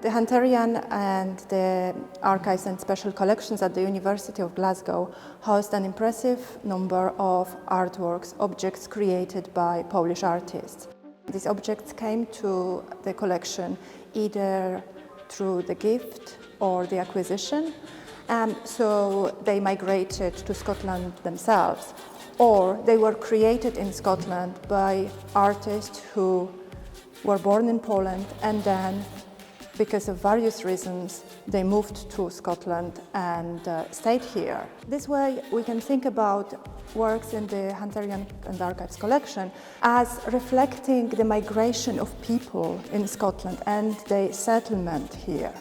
The Hunterian and the Archives and Special Collections at the University of Glasgow host an impressive number of artworks, objects created by Polish artists. These objects came to the collection either through the gift or the acquisition, so they migrated to Scotland themselves, or they were created in Scotland by artists who were born in Poland and then, because of various reasons, they moved to Scotland and stayed here. This way we can think about works in the Hunterian and Archives collection as reflecting the migration of people in Scotland and the settlement here.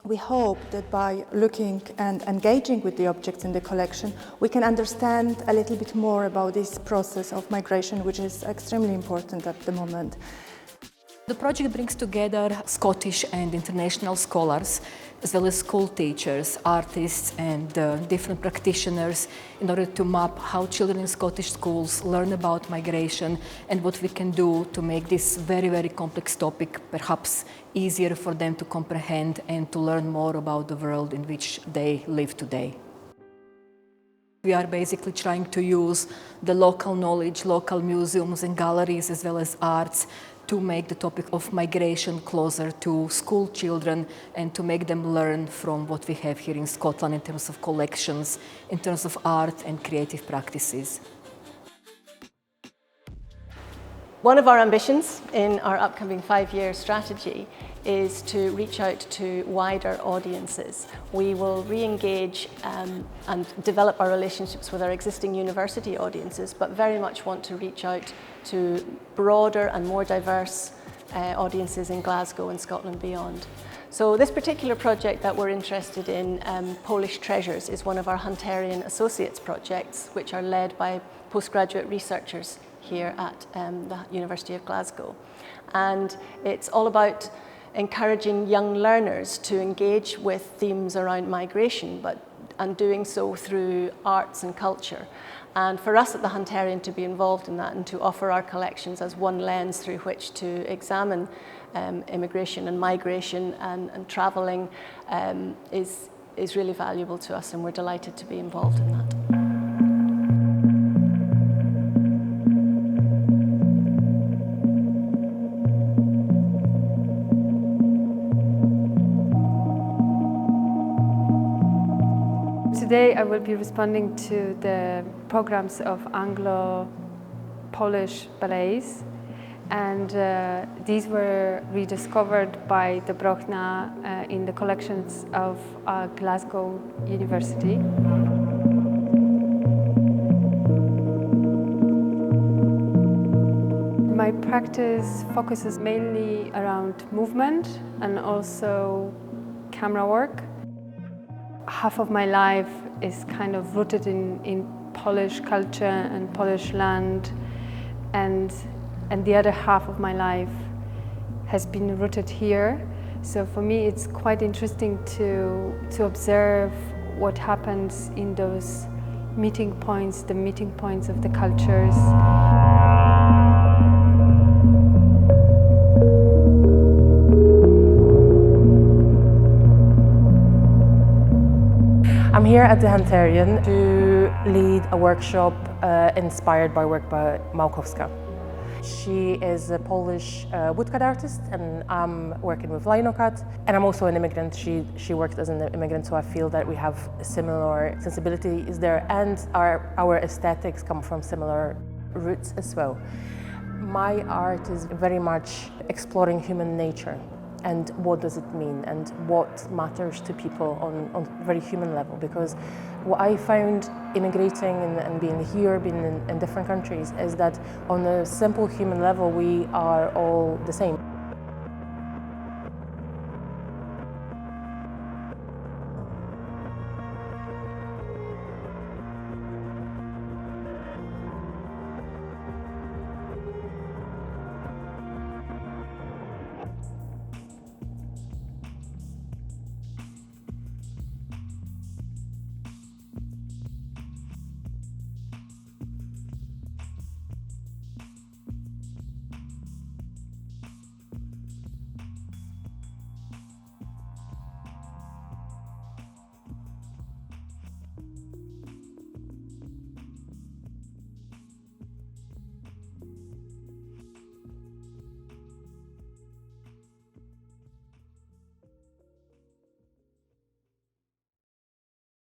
We hope that by looking and engaging with the objects in the collection, we can understand a little bit more about this process of migration, which is extremely important at the moment. The project brings together Scottish and international scholars, as well as school teachers, artists and different practitioners in order to map how children in Scottish schools learn about migration and what we can do to make this very, very complex topic perhaps easier for them to comprehend and to learn more about the world in which they live today. We are basically trying to use the local knowledge, local museums and galleries, as well as arts, to make the topic of migration closer to school children and to make them learn from what we have here in Scotland in terms of collections, in terms of art and creative practices. One of our ambitions in our upcoming 5-year strategy is to reach out to wider audiences. We will re-engage and develop our relationships with our existing university audiences, but very much want to reach out to broader and more diverse audiences in Glasgow and Scotland beyond. So this particular project that we're interested in, Polish Treasures, is one of our Hunterian Associates projects, which are led by postgraduate researchers here at the University of Glasgow. And it's all about encouraging young learners to engage with themes around migration, and doing so through arts and culture. And for us at the Hunterian to be involved in that and to offer our collections as one lens through which to examine immigration and migration and travelling is really valuable to us, and we're delighted to be involved in that. Today I will be responding to the programs of Anglo-Polish ballets, and these were rediscovered by the Brochna in the collections of Glasgow University. My practice focuses mainly around movement and also camera work. Half of my life is kind of rooted in Polish culture and Polish land, and the other half of my life has been rooted here. So for me it's quite interesting to observe what happens in those meeting points, the meeting points of the cultures. I'm here at the Hunterian to lead a workshop inspired by work by Małkowska. She is a Polish woodcut artist, and I'm working with linocut. And I'm also an immigrant. She worked as an immigrant, so I feel that we have similar sensibilities there, and our aesthetics come from similar roots as well. My art is very much exploring human nature. And what does it mean, and what matters to people on a very human level. Because what I found immigrating and being here, being in different countries, is that on a simple human level we are all the same.